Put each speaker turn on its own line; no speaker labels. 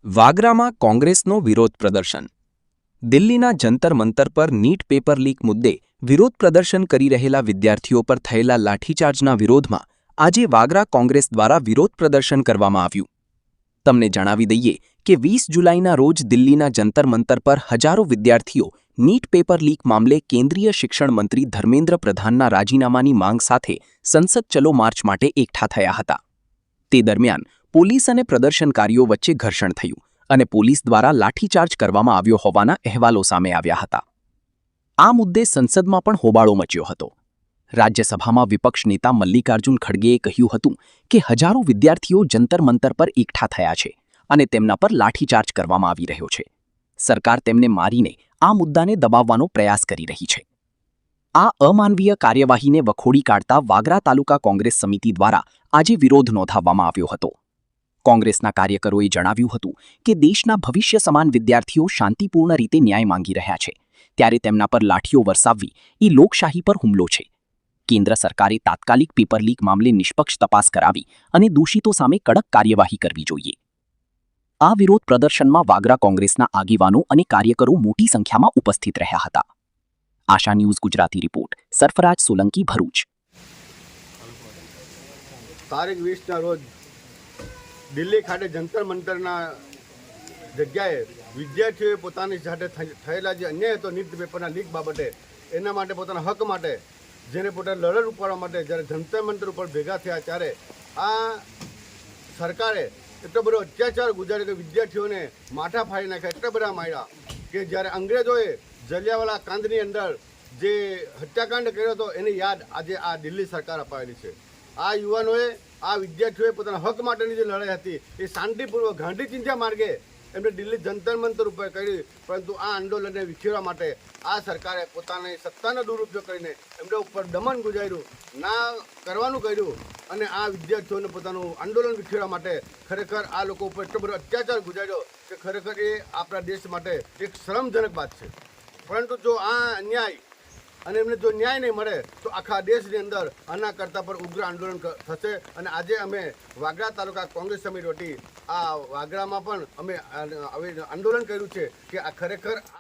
વાગરામાં કોંગ્રેસનો વિરોધ પ્રદર્શન. દિલ્હીના જંતર મંતર પર નીટ પેપર લીક મુદ્દે વિરોધ પ્રદર્શન કરી રહેલા વિદ્યાર્થીઓ પર થયેલા લાઠીચાર્જના વિરોધમાં આજે વાગરા કોંગ્રેસ દ્વારા વિરોધ પ્રદર્શન કરવામાં આવ્યું. તમને જણાવી દઈએ કે 20 જુલાઈના રોજ દિલ્હીના જંતર મંતર પર હજારો વિદ્યાર્થીઓ નીટ પેપર લીક મામલે કેન્દ્રીય શિક્ષણ મંત્રી ધર્મેન્દ્ર પ્રધાનના રાજીનામાની માંગ સાથે સંસદ ચલો માર્ચ માટે એકઠા થયા હતા. તે દરમિયાન પોલીસ અને પ્રદર્શનકારીઓ વચ્ચે ઘર્ષણ થયું અને પોલીસ દ્વારા લાઠીચાર્જ કરવામાં આવ્યો હોવાના અહેવાલો સામે આવ્યા હતા. આ મુદ્દે સંસદમાં પણ હોબાળો મચ્યો હતો. રાજ્યસભામાં વિપક્ષ નેતા મલ્લિકાર્જુન ખડગેએ કહ્યું હતું કે હજારો વિદ્યાર્થીઓ જંતર મંતર પર એકઠા થયા છે અને તેમના પર લાઠીચાર્જ કરવામાં આવી રહ્યો છે. સરકાર તેમને મારીને આ મુદ્દાને દબાવવાનો પ્રયાસ કરી રહી છે. આ અમાનવીય કાર્યવાહીને વખોડી કાઢતા વાગરા તાલુકા કોંગ્રેસ સમિતિ દ્વારા આજે વિરોધ નોંધાવવામાં આવ્યો હતો. કોંગ્રેસના કાર્યકરોએ જણાવ્યું હતું કે દેશના ભવિષ્ય સમાન વિદ્યાર્થીઓ શાંતિપૂર્ણ રીતે ન્યાય માંગી રહ્યા છે, ત્યારે તેમના પર લાઠીઓ વરસાવવી એ લોકશાહી પર હુમલો છે. કેન્દ્ર સરકારે તાત્કાલિક પેપર લીક મામલે નિષ્પક્ષ તપાસ કરાવી અને દોષિતો સામે કડક કાર્યવાહી કરવી જોઈએ. આ વિરોધ પ્રદર્શનમાં વાગરા કોંગ્રેસના આગેવાનો અને કાર્યકરો મોટી સંખ્યામાં ઉપસ્થિત રહ્યા હતા. આશા ન્યૂઝ ગુજરાતી રિપોર્ટ, સરફરાજ સોલંકી, ભરૂચ.
તારીખ 20ના રોજ દિલ્હી ખાતે જંતર મંતરના જગ્યાએ વિદ્યાર્થીઓએ પોતાની સાથે થયેલા જે અન્યાય હતો નીટ પેપરના લીક બાબતે, એના માટે પોતાના હક માટે જેને પોતાને લડત ઉપાડવા માટે જ્યારે જંતર મંતર ઉપર ભેગા થયા, ત્યારે આ સરકારે એટલો બધો અત્યાચાર ગુજાર્યો કે વિદ્યાર્થીઓને માથા ફાડી નાખ્યા, એટલા બધા માર્યા કે જ્યારે અંગ્રેજોએ જલિયાવાલા કાંડની અંદર જે હત્યાકાંડ કર્યો હતો એની યાદ આજે આ દિલ્હી સરકાર અપાવેલી છે. આ યુવાનોએ, આ વિદ્યાર્થીઓએ પોતાના હક માટેની જે લડાઈ હતી એ શાંતિપૂર્વક ગાંધી ચિંધ્યા માર્ગે એમને દિલ્હી જંતર મંતર ઉપર કરી, પરંતુ આ આંદોલનને વિખેરવા માટે આ સરકારે પોતાની સત્તાનો દુરુપયોગ કરીને એમના ઉપર દમન ગુજાર્યું, ના કરવાનું કર્યું અને આ વિદ્યાર્થીઓને પોતાનું આંદોલન વિખેરવા માટે ખરેખર આ લોકો ઉપર એટલો બધો અત્યાચાર ગુજાર્યો કે ખરેખર એ આપણા દેશ માટે એક શરમજનક વાત છે. પરંતુ જો આ અન્યાય અને એમને જો ન્યાય નહીં મળે તો આખા દેશની અંદર આના કરતાં પણ ઉગ્ર આંદોલન થશે. અને આજે અમે વાગરા તાલુકા કોંગ્રેસ સમિતિ વતી આ વાગરામાં પણ અમે આંદોલન કર્યું છે કે આ ખરેખર